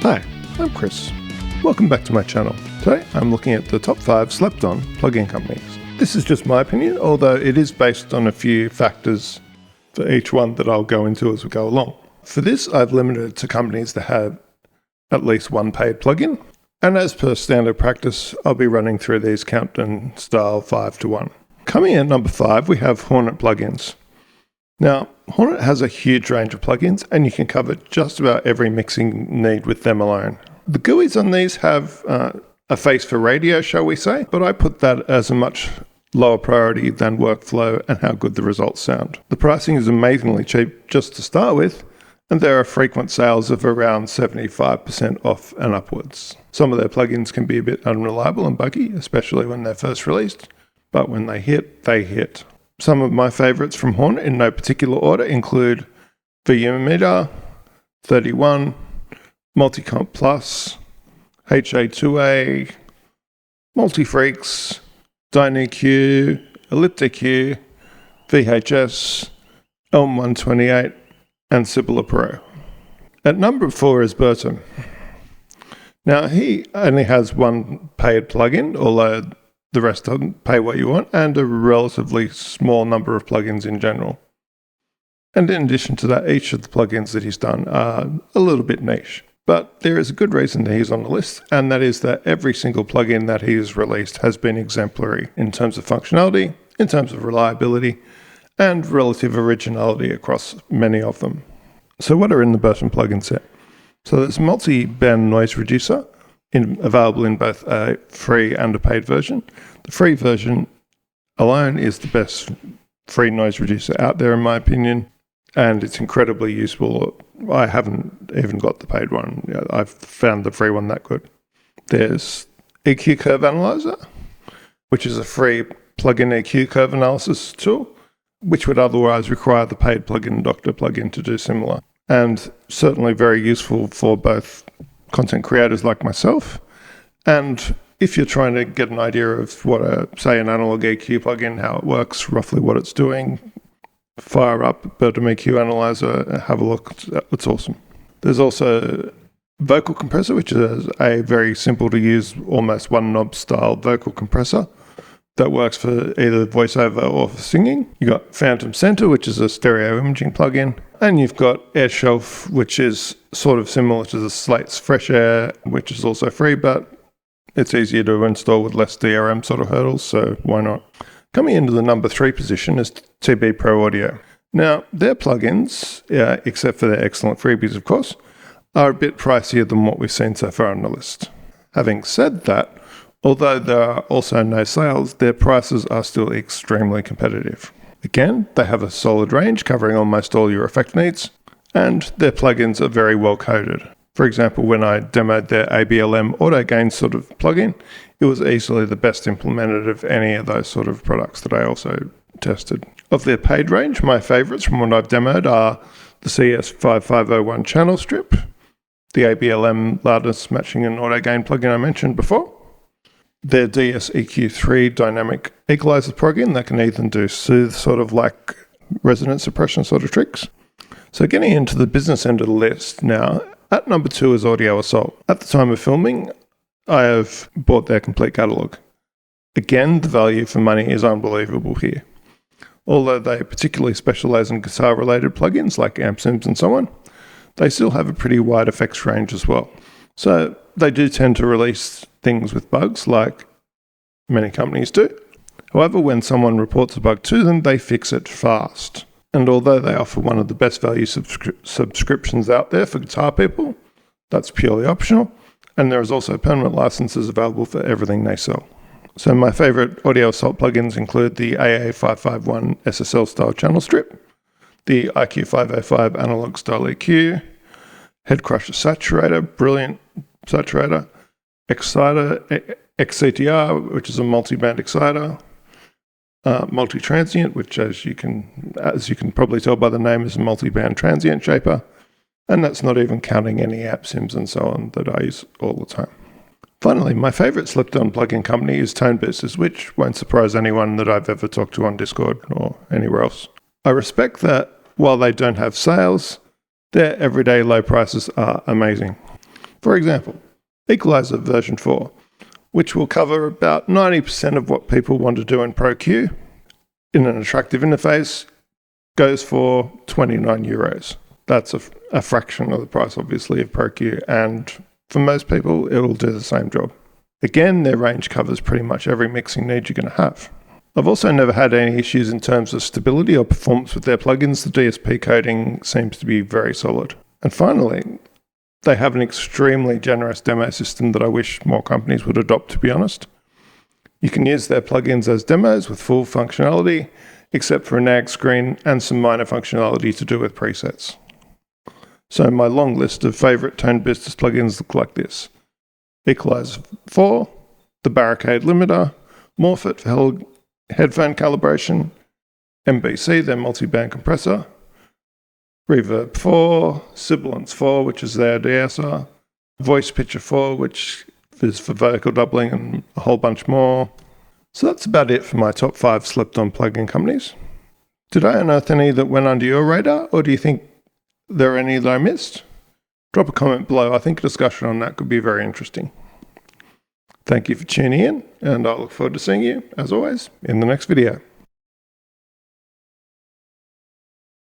Hi, I'm Chris. Welcome back to my channel. Today I'm looking at the top 5 slept-on plugin companies. This is just my opinion, although it is based on a few factors for each one that I'll go into as we go along. For this, I've limited it to companies that have at least one paid plugin, and as per standard practice, I'll be running through these countdown style 5 to 1. Coming in at number 5, we have Hornet Plugins. Now, Hornet has a huge range of plugins, and you can cover just about every mixing need with them alone. The GUIs on these have a face for radio, shall we say, but I put that as a much lower priority than workflow and how good the results sound. The pricing is amazingly cheap just to start with, and there are frequent sales of around 75% off and upwards. Some of their plugins can be a bit unreliable and buggy, especially when they're first released, but when they hit, they hit. Some of my favorites from Hornet in no particular order include VUmeter, 31, Multicomp Plus, HA2A, Multifreaks, DynaEQ, ElliptEQ, VHS, Elm128, and Sibilla Pro. At number 4 is Burton. Now, he only has one paid plugin, although the rest doesn't pay what you want, and a relatively small number of plugins in general. And in addition to that, each of the plugins that he's done are a little bit niche. But there is a good reason that he's on the list, and that is that every single plugin that he's released has been exemplary in terms of functionality, in terms of reliability, and relative originality across many of them. So what are in the Burton plugin set? So there's a multi-band noise reducer, available in both a free and a paid version. The free version alone is the best free noise reducer out there, in my opinion, and it's incredibly useful. I haven't even got the paid one. I've found the free one that good. There's EQ Curve Analyzer, which is a free plugin EQ curve analysis tool, which would otherwise require the paid plugin Doctor plugin to do similar, and certainly very useful for both content creators like myself, and if you're trying to get an idea of what say an analog EQ plugin, how it works, roughly what it's doing, fire up Burton EQ Analyzer, have a look. It's awesome. There's also Vocal Compressor, which is a very simple to use, almost one knob style vocal compressor that works for either voiceover or for singing. You got Phantom Center, which is a stereo imaging plugin, and you've got AirShelf, which is sort of similar to the Slate's Fresh Air, which is also free, but it's easier to install with less DRM sort of hurdles, so why not? Coming into the number 3 position is TB Pro Audio. Now, their plugins, except for their excellent freebies, of course, are a bit pricier than what we've seen so far on the list. Having said that, although there are also no sales, their prices are still extremely competitive. Again, they have a solid range covering almost all your effect needs, and their plugins are very well coded. For example, when I demoed their ABLM Auto Gain sort of plugin, it was easily the best implemented of any of those sort of products that I also tested. Of their paid range, my favorites from what I've demoed are the CS5501 channel strip, the ABLM loudness matching and auto gain plugin I mentioned before, their DS-EQ3 dynamic equalizer plugin that can even do soothe sort of like resonance suppression sort of tricks. So getting into the business end of the list now, at number 2 is Audio Assault. At the time of filming, I have bought their complete catalogue. Again, the value for money is unbelievable here. Although they particularly specialise in guitar-related plugins like amp sims and so on, they still have a pretty wide effects range as well. So they do tend to release things with bugs like many companies do. However, when someone reports a bug to them, they fix it fast. And although they offer one of the best value subscriptions out there for guitar people, that's purely optional. And there is also permanent licenses available for everything they sell. So my favorite Audio Assault plugins include the AA551 SSL style channel strip, the IQ505 analog style EQ, Headcrusher Saturator, brilliant saturator, Exciter, XCTR, which is a multi-band exciter, Multi-Transient, which as you can probably tell by the name is a multi-band transient shaper, and that's not even counting any app sims and so on that I use all the time. Finally, my favorite slept-on plugin company is Tone Boosters, which won't surprise anyone that I've ever talked to on Discord or anywhere else. I respect that while they don't have sales, their everyday low prices are amazing. For example, Equalizer version 4, which will cover about 90% of what people want to do in ProQ in an attractive interface, goes for €29. That's a fraction of the price, obviously, of ProQ, and for most people, it'll do the same job. Again, their range covers pretty much every mixing need you're going to have. I've also never had any issues in terms of stability or performance with their plugins. The DSP coding seems to be very solid. And finally, they have an extremely generous demo system that I wish more companies would adopt, to be honest. You can use their plugins as demos with full functionality, except for a nag screen and some minor functionality to do with presets. So my long list of favourite Tone Boosters plugins look like this: Equalizer 4, the Barricade Limiter, Morphit for headphone calibration, MBC, their multi-band compressor, Reverb 4, Sibilance 4, which is their de-esser, Voice Pitcher 4, which is for vocal doubling, and a whole bunch more. So that's about it for my top 5 slept-on plugin companies. Did I unearth any that went under your radar, or do you think there are any that I missed? Drop a comment below. I think a discussion on that could be very interesting. Thank you for tuning in, and I look forward to seeing you, as always, in the next video.